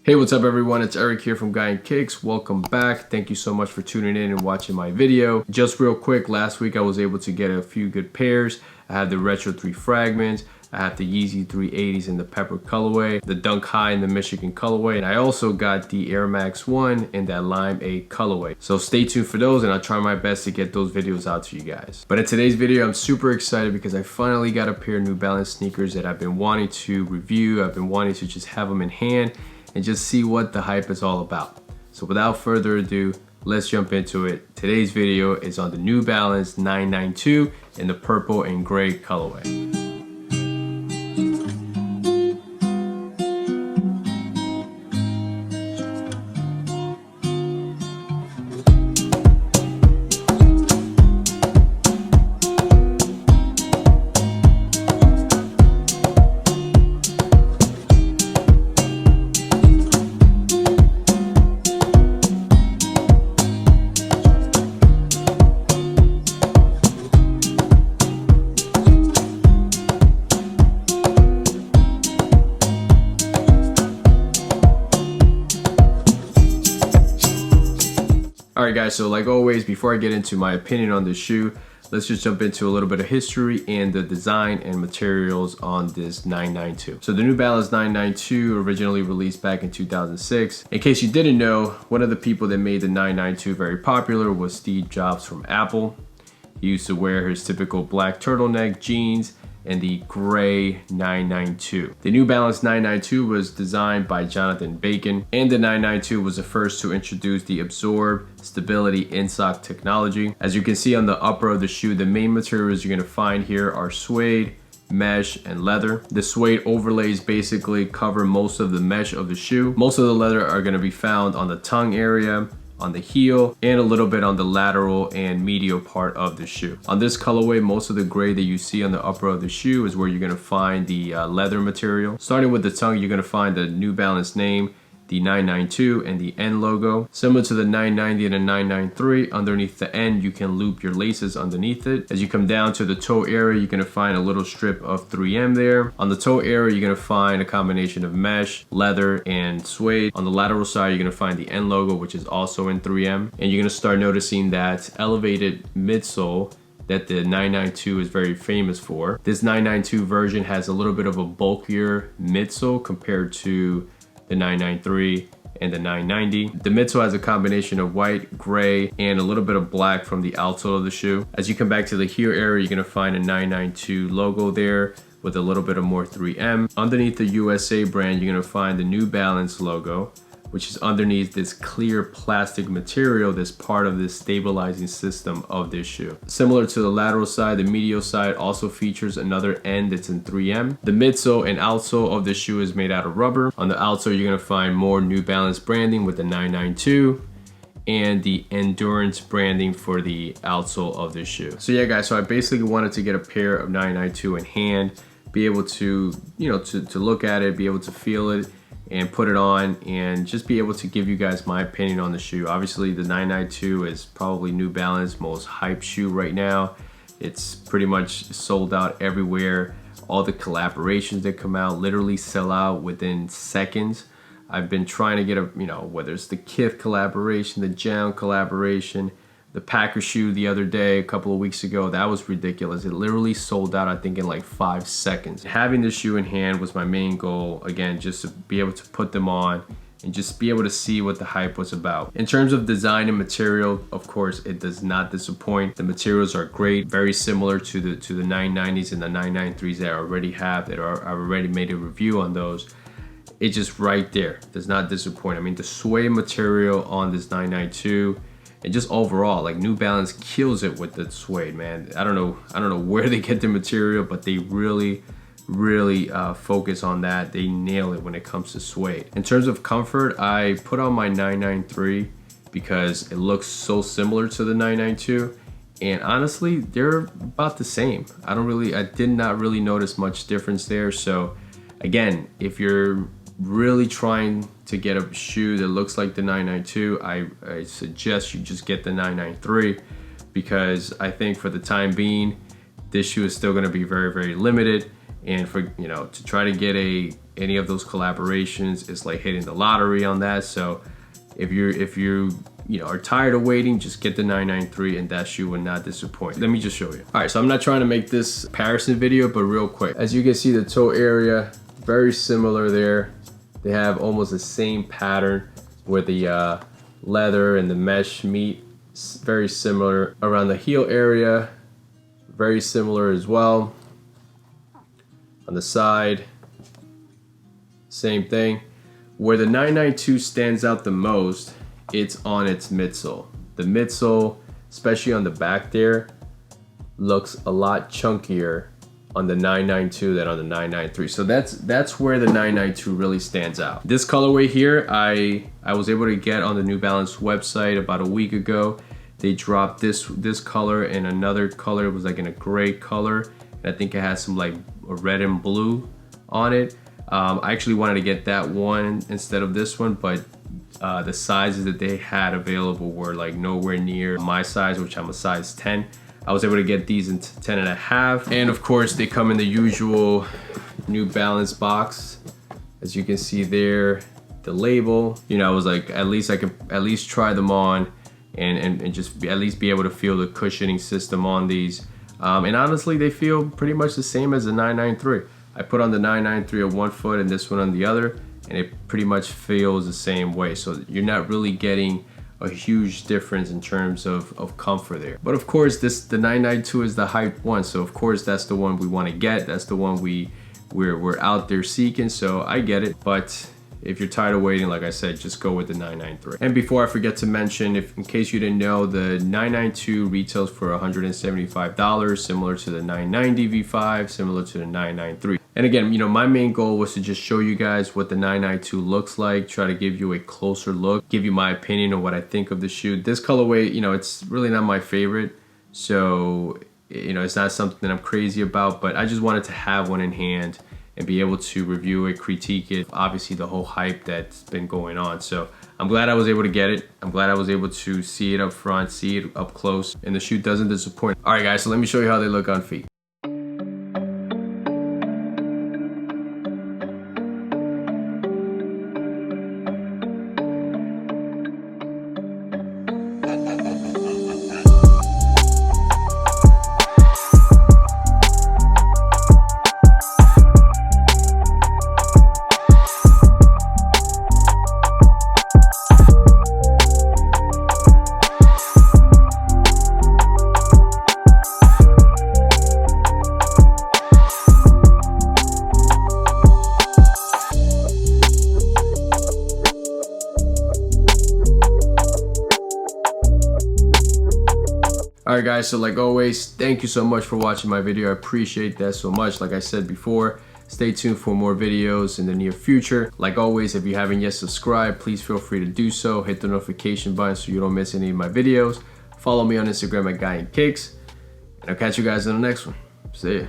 Hey, what's up everyone? It's Eric here from Guy and Kicks. Welcome back. Thank you so much for tuning in and watching my video. Just real quick, last week I was able to get a few good pairs. I had the Retro 3 Fragments, I have the Yeezy 380s in the Pepper colorway, the Dunk High in the Michigan colorway, and I also got the Air Max 1 in that Lime 8 colorway. So stay tuned for those and I'll try my best to get those videos out to you guys. But in today's video, I'm super excited because I finally got a pair of New Balance sneakers that I've been wanting to review. I've been wanting to just have them in hand and just see what the hype is all about. So without further ado, let's jump into it. Today's video is on the New Balance 992 in the purple and gray colorway. Alright guys, so like always, before I get into my opinion on this shoe, let's just jump into a little bit of history and the design and materials on this 992. So the New Balance 992 originally released back in 2006. In case you didn't know, one of the people that made the 992 very popular was Steve Jobs from Apple. He used to wear his typical black turtleneck jeans and the gray 992. The New Balance 992 was designed by Jonathan Bacon, and the 992 was the first to introduce the Absorb Stability in-sock technology. As you can see on the upper of the shoe, the main materials you're gonna find here are suede, mesh, and leather. The suede overlays basically cover most of the mesh of the shoe. Most of the leather are gonna be found on the tongue area, on the heel, and a little bit on the lateral and medial part of the shoe. On this colorway, most of the gray that you see on the upper of the shoe is where you're gonna find the leather material. Starting with the tongue, you're gonna find the New Balance name, the 992, and the N logo. Similar to the 990 and the 993, underneath the N, you can loop your laces underneath it. As you come down to the toe area, you're gonna find a little strip of 3M there. On the toe area, you're gonna find a combination of mesh, leather, and suede. On the lateral side, you're gonna find the N logo, which is also in 3M. And you're gonna start noticing that elevated midsole that the 992 is very famous for. This 992 version has a little bit of a bulkier midsole compared to the 993 and the 990. The midsole has a combination of white, gray, and a little bit of black from the outsole of the shoe. As you come back to the heel area, you're gonna find a 992 logo there with a little bit of more 3M. Underneath the USA brand, you're gonna find the New Balance logo, which is underneath this clear plastic material that's part of this stabilizing system of this shoe. Similar to the lateral side, the medial side also features another N that's in 3M. The midsole and outsole of the shoe is made out of rubber. On the outsole, you're gonna find more New Balance branding with the 992 and the Endurance branding for the outsole of the shoe. So yeah guys, so I basically wanted to get a pair of 992 in hand, be able to, to look at it, be able to feel it, and put it on and just be able to give you guys my opinion on the shoe. Obviously the 992 is probably New Balance most hype shoe right now. It's pretty much sold out everywhere. All the collaborations that come out literally sell out within seconds. I've been trying to get a, whether it's the Kith collaboration, the Jam collaboration, the Packer shoe the other day, a couple of weeks ago, that was ridiculous. It literally sold out, I think, in like 5 seconds. Having this shoe in hand was my main goal. Again, just to be able to put them on and just be able to see what the hype was about. In terms of design and material, of course, it does not disappoint. The materials are great, very similar to the 990s and the 993s that I already have, I already made a review on those. It's just right there, does not disappoint. I mean, the suede material on this 992, and just overall, like New Balance kills it with the suede, man. I don't know where they get the material, but they really focus on that. They nail it when it comes to suede. In terms of comfort, I put on my 993 because it looks so similar to the 992, and honestly, they're about the same. I did not really notice much difference there. So again, if you're really trying to get a shoe that looks like the 992, I suggest you just get the 993, because I think for the time being, this shoe is still going to be very limited. And for, to try to get a any of those collaborations, it's like hitting the lottery on that. So if you are tired of waiting, just get the 993 and that shoe will not disappoint. Let me just show you. All right, so I'm not trying to make this comparison video, but real quick, as you can see, the toe area very similar there. They have almost the same pattern where the leather and the mesh meet. Very similar around the heel area, very similar as well. On the side, same thing. Where the 992 stands out the most, it's on its midsole. The midsole, especially on the back there, looks a lot chunkier on the 992 than on the 993. So that's where the 992 really stands out. This colorway here, I was able to get on the New Balance website about a week ago. They dropped this color and another color. It was like in a gray color, and I think it has some like a red and blue on it. I actually wanted to get that one instead of this one, but the sizes that they had available were like nowhere near my size, which I'm a size 10. I was able to get these in 10.5. And of course they come in the usual New Balance box. As you can see there, the label, I was like, at least I could at least try them on and just at least be able to feel the cushioning system on these. And honestly, they feel pretty much the same as the 993. I put on the 993 on one foot and this one on the other, and it pretty much feels the same way. So you're not really getting a huge difference in terms of comfort there. But of course, the 992 is the hyped one. So of course, that's the one we want to get. That's the one we're out there seeking. So I get it. But if you're tired of waiting, like I said, just go with the 993. And before I forget to mention, in case you didn't know, the 992 retails for $175, similar to the 990 V5, similar to the 993. And again, my main goal was to just show you guys what the 992 looks like, try to give you a closer look, give you my opinion on what I think of the shoe. This colorway, it's really not my favorite. So, it's not something that I'm crazy about, but I just wanted to have one in hand and be able to review it, critique it, obviously the whole hype that's been going on. So I'm glad I was able to get it. I'm glad I was able to see it up front, see it up close, and the shoe doesn't disappoint. All right guys, so let me show you how they look on feet. Alright guys, so like always, thank you so much for watching my video. I appreciate that so much. Like I said before, stay tuned for more videos in the near future. Like always, if you haven't yet subscribed, please feel free to do so. Hit the notification button so you don't miss any of my videos. Follow me on Instagram at GuyInKicks. And I'll catch you guys in the next one. See ya.